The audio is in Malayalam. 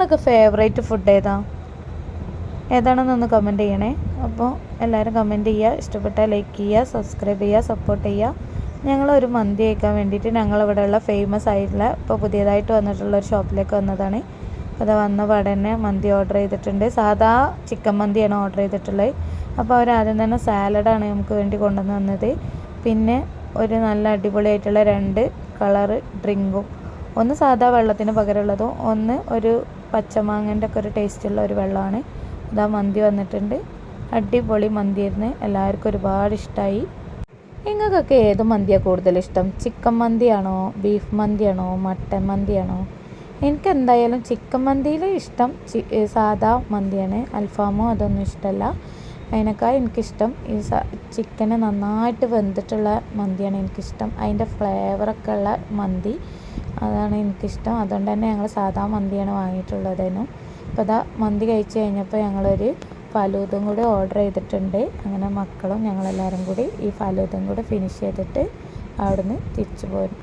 നിങ്ങളൊക്കെ ഫേവറേറ്റ് ഫുഡ് ഏതാണെന്നൊന്ന് കമൻറ്റ് ചെയ്യണേ. അപ്പോൾ എല്ലാവരും കമൻറ്റ് ചെയ്യുക, ഇഷ്ടപ്പെട്ടാൽ ലൈക്ക് ചെയ്യുക, സബ്സ്ക്രൈബ് ചെയ്യുക, സപ്പോർട്ട് ചെയ്യുക. ഞങ്ങളൊരു മന്തി കഴിക്കാൻ വേണ്ടിയിട്ട് ഞങ്ങളിവിടെയുള്ള ഫേമസ് ആയിട്ടുള്ള ഇപ്പോൾ പുതിയതായിട്ട് വന്നിട്ടുള്ള ഒരു ഷോപ്പിലേക്ക് വന്നതാണ്. അപ്പോൾ അത് വന്ന പാടെ തന്നെ മന്തി ഓർഡർ ചെയ്തിട്ടുണ്ട്. സാധാ ചിക്കൻ മന്തിയാണ് ഓർഡർ ചെയ്തിട്ടുള്ളത്. അപ്പോൾ അവർ ആദ്യം തന്നെ സാലഡാണ് നമുക്ക് വേണ്ടി കൊണ്ടുവന്ന് തന്നത്. പിന്നെ ഒരു നല്ല അടിപൊളിയായിട്ടുള്ള 2 കളറ് ഡ്രിങ്കും, ഒന്ന് സാധാ വെള്ളത്തിന് പകരമുള്ളതും, ഒന്ന് ഒരു പച്ചമാങ്ങൻ്റെ ഒക്കെ ഒരു ടേസ്റ്റുള്ള ഒരു വെള്ളമാണ്. ഇതാ മന്തി വന്നിട്ടുണ്ട്. അടിപൊളി മന്തിയായിരുന്നു, എല്ലാവർക്കും ഒരുപാട് ഇഷ്ടമായി. നിങ്ങൾക്കൊക്കെ ഏത് മന്തിയാണ് കൂടുതൽ ഇഷ്ടം? ചിക്കൻ മന്തിയാണോ, ബീഫ് മന്തിയാണോ, മട്ടൻ മന്തിയാണോ? എനിക്ക് എന്തായാലും ചിക്കൻ മന്തിയിൽ ഇഷ്ടം സാധാ മന്തിയാണ്. അൽഫാമോ അതൊന്നും ഇഷ്ടമല്ല. അതിനേക്കാൾ എനിക്കിഷ്ടം ഈ ചിക്കന് നന്നായിട്ട് വെന്തിട്ടുള്ള മന്തിയാണ് എനിക്കിഷ്ടം. അതിൻ്റെ ഫ്ലേവറൊക്കെ ഉള്ള മന്തി, അതാണ് എനിക്കിഷ്ടം. അതുകൊണ്ട് തന്നെ ഞങ്ങൾ സാധാ മന്തിയാണ് വാങ്ങിയിട്ടുള്ളതേനും. അപ്പോൾ അതാ മന്തി കഴിച്ച് കഴിഞ്ഞപ്പോൾ ഞങ്ങളൊരു ഫലൂദും കൂടി ഓർഡർ ചെയ്തിട്ടുണ്ട്. അങ്ങനെ മക്കളും ഞങ്ങളെല്ലാവരും കൂടി ഈ ഫലൂദും കൂടി ഫിനിഷ് ചെയ്തിട്ട് അവിടുന്ന് തിരിച്ചു പോരും.